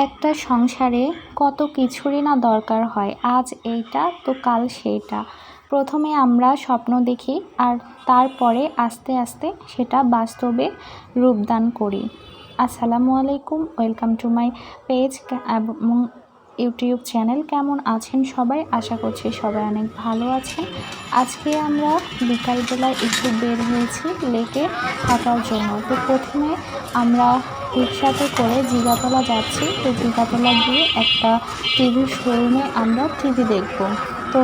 একটা সংসারে কত কিছুরই না দরকার হয়, আজ এইটা তো কাল সেইটা। প্রথমে আমরা স্বপ্ন দেখি আর তারপরে আস্তে আস্তে সেটা বাস্তবে রূপদান করি। আসসালামু আলাইকুম, ওয়েলকাম টু মাই পেজ এবং ইউটিউব চ্যানেল। কেমন আছেন সবাই? আশা করছি সবাই অনেক ভালো আছেন। আজকে আমরা বিকালবেলায় একটু বের হয়েছি লেকে হাঁটার জন্য। তো প্রথমে আমরা রিক্সাতে করে জিগাতলা যাচ্ছি। তো জিগাতলা গিয়ে একটা টিভির শোরুমে আমরা টিভি দেখব। তো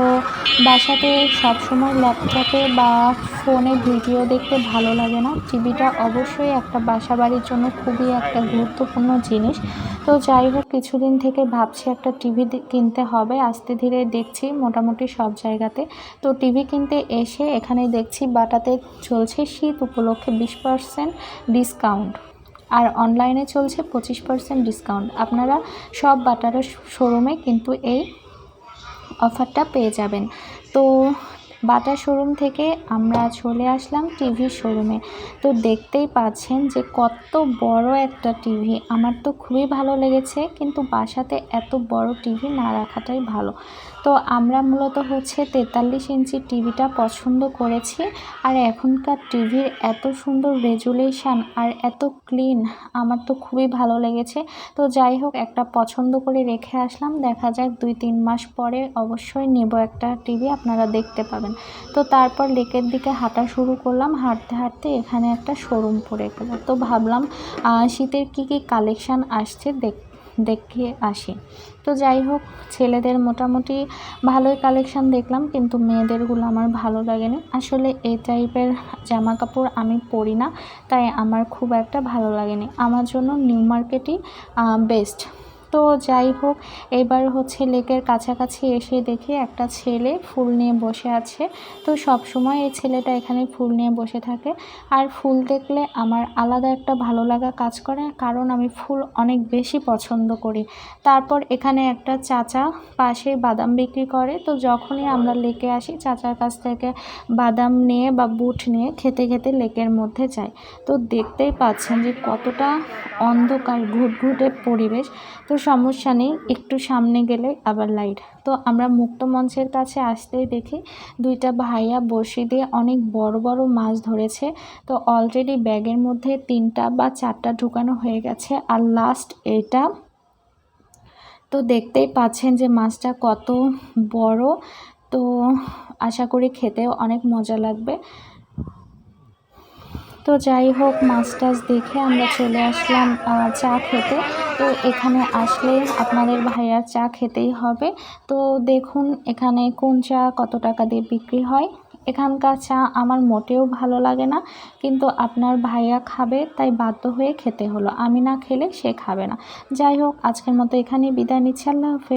বাসাতে সবসময় ল্যাপটপে বা ফোনে ভিডিও দেখতে ভালো লাগে না। টিভিটা অবশ্যই একটা বাসা বাড়ির জন্য খুবই একটা গুরুত্বপূর্ণ জিনিস। তো যাই হোক, কিছুদিন থেকে ভাবছি একটা টিভি কিনতে হবে। আস্তে ধীরে দেখছি মোটামুটি সব জায়গাতে। তো টিভি কিনতে এসে এখানে দেখছি বাটাতে চলছে শীত উপলক্ষে 20% ডিসকাউন্ট, আর অনলাইনে চলছে 25% ডিসকাউন্ট। আপনারা সব বাটারের শোরুমে কিন্তু এই অফারটা পেয়ে যাবেন। তো বাটা শোরুম থেকে আমরা চলে আসলাম টিভির শোরুমে। তো দেখতেই পাচ্ছেন যে কত বড় একটা টিভি। আমার তো খুবই ভালো লেগেছে, কিন্তু বাসাতে এত বড় টিভি না রাখাটাই ভালো। তো আমরা মূলত 43 ইঞ্চির টিভিটা পছন্দ করেছি। আর এখনকার টিভির এত সুন্দর রেজুলেশন আর এত ক্লিন, আমার তো খুবই ভালো লেগেছে। তো যাই হোক, একটা পছন্দ করে রেখে আসলাম। দেখা যাক 2-3 মাস পরে অবশ্যই নেব একটা টিভি, আপনারা দেখতে পাবেন। তো তারপর লেকের দিকে হাঁটা শুরু করলাম। হাঁটতে হাঁটতে এখানে একটা শোরুম পড়ে গেল। তো ভাবলাম শীতের কী কালেকশান আসছে দেখে আসি। তো যাই হোক, ছেলেদের মোটামুটি ভালোই কালেকশান দেখলাম, কিন্তু মেয়েদেরগুলো আমার ভালো লাগেনি। আসলে এই টাইপের জামা কাপড় আমি পরি না, তাই আমার খুব একটা ভালো লাগেনি। আমার জন্য নিউ মার্কেটই বেস্ট। তো যাই হোক, এবার লেকের কাছাকাছি এসে দেখি একটা ছেলে ফুল নিয়ে বসে আছে। তো সব সময় এই ছেলেটা এখানে ফুল নিয়ে বসে থাকে। আর ফুল দেখলে আমার আলাদা একটা ভালো লাগা কাজ করে, কারণ আমি ফুল অনেক বেশি পছন্দ করি। তারপর এখানে একটা চাচা পাশে বাদাম বিক্রি করে। তো যখনই আমরা লেকে আসি, চাচার কাছ থেকে বাদাম নিয়ে বা বুট নিয়ে খেতে খেতে লেকের মধ্যে যাই। তো দেখতেই পাচ্ছেন যে কতটা অন্ধকার ঘুটঘুটে পরিবেশ। তো সমস্যা নেই, একটু সামনে গেলে আবার লাইট। তো আমরা মুক্ত মঞ্চের কাছে আসতেই দেখি দুইটা ভাইয়া বড়শি দিয়ে অনেক বড় বড় মাছ ধরেছে। তো অলরেডি ব্যাগের মধ্যে 3টা বা 4টা ঢুকানো হয়ে গেছে, আর লাস্ট এটা। তো দেখতেই পাচ্ছেন যে মাছটা কত বড়। তো আশা করি খেতেও অনেক মজা লাগবে। তো যাই হোক, মাছ টাছ দেখে আমরা চলে আসলাম চা খেতে। তো এখানে আসলে আপনাদের ভাইয়ার চা খেতেই হবে। তো দেখুন এখানে কোন চা কত টাকা দিয়ে বিক্রি হয়। এখানকার চা আমার মোটেও ভালো লাগে না, কিন্তু আপনার ভাইয়া খাবে তাই বাধ্য হয়ে খেতে হলো। আমি না খেলে সে খাবে না। যাই হোক, আজকের মতো এখানেই বিদায় নিচ্ছি। আল্লাহ হাফেজ।